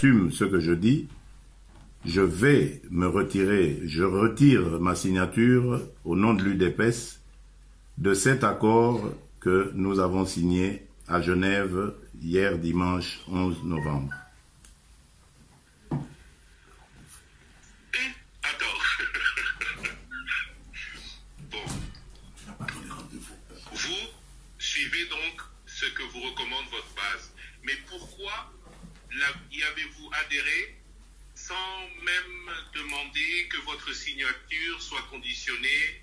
j'assume ce que je dis, je vais me retirer, je retire ma signature au nom de l'UDPS de cet accord que nous avons signé à Genève hier dimanche 11 novembre. Attends. Bon. Vous suivez donc ce que vous recommande votre base. Mais pourquoi y avez-vous adhéré sans même demander que votre signature soit conditionnée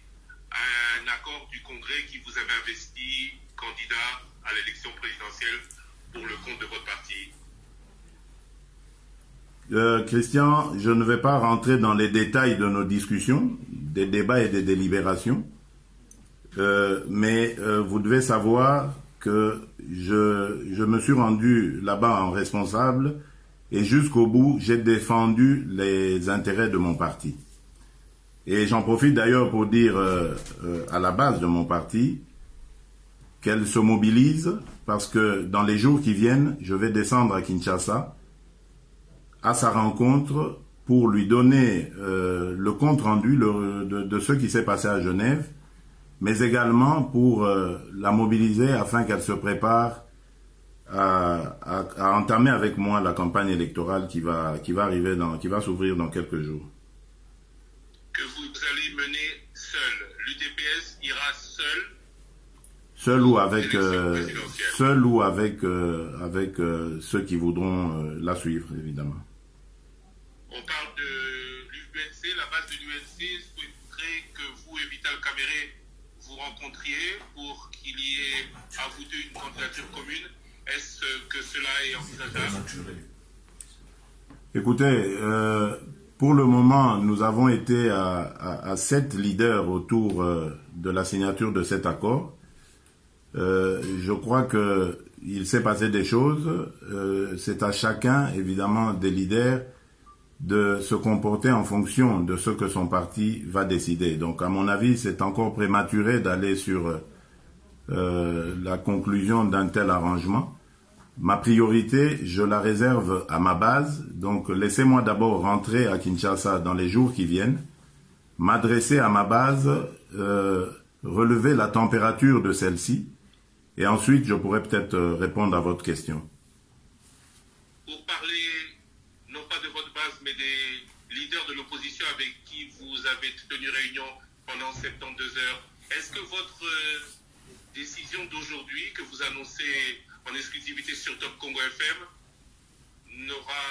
à un accord du Congrès qui vous avait investi candidat à l'élection présidentielle pour le compte de votre parti? Christian, je ne vais pas rentrer dans les détails de nos discussions, des débats et des délibérations, mais vous devez savoir que je me suis rendu là-bas en responsable et jusqu'au bout, j'ai défendu les intérêts de mon parti. Et j'en profite d'ailleurs pour dire à la base de mon parti qu'elle se mobilise parce que dans les jours qui viennent, je vais descendre à Kinshasa à sa rencontre pour lui donner le compte-rendu de ce qui s'est passé à Genève, mais également pour la mobiliser afin qu'elle se prépare à entamer avec moi la campagne électorale qui va arriver qui va s'ouvrir dans quelques jours. Que vous allez mener seul. L'UDPS ira seul. Seul ou avec ceux qui voudront la suivre, évidemment. On parle de l'UNC, la base de l'UNC souhaiterait que vous et Vital Kamerhe vous rencontriez pour qu'il y ait à vous deux une candidature commune. Est-ce que cela est envisageable? Écoutez, pour le moment, nous avons été à 7 leaders autour de la signature de cet accord. Je crois qu'il s'est passé des choses. C'est à chacun, évidemment, des leaders de se comporter en fonction de ce que son parti va décider. Donc, à mon avis, c'est encore prématuré d'aller sur la conclusion d'un tel arrangement. Ma priorité, je la réserve à ma base. Donc, laissez-moi d'abord rentrer à Kinshasa dans les jours qui viennent, m'adresser à ma base, relever la température de celle-ci, et ensuite, je pourrais peut-être répondre à votre question. Pour parler, non pas de votre base, mais des leaders de l'opposition avec qui vous avez tenu réunion pendant 72 heures, est-ce que votre décision d'aujourd'hui, que vous annoncez en exclusivité sur Top Congo FM, n'aura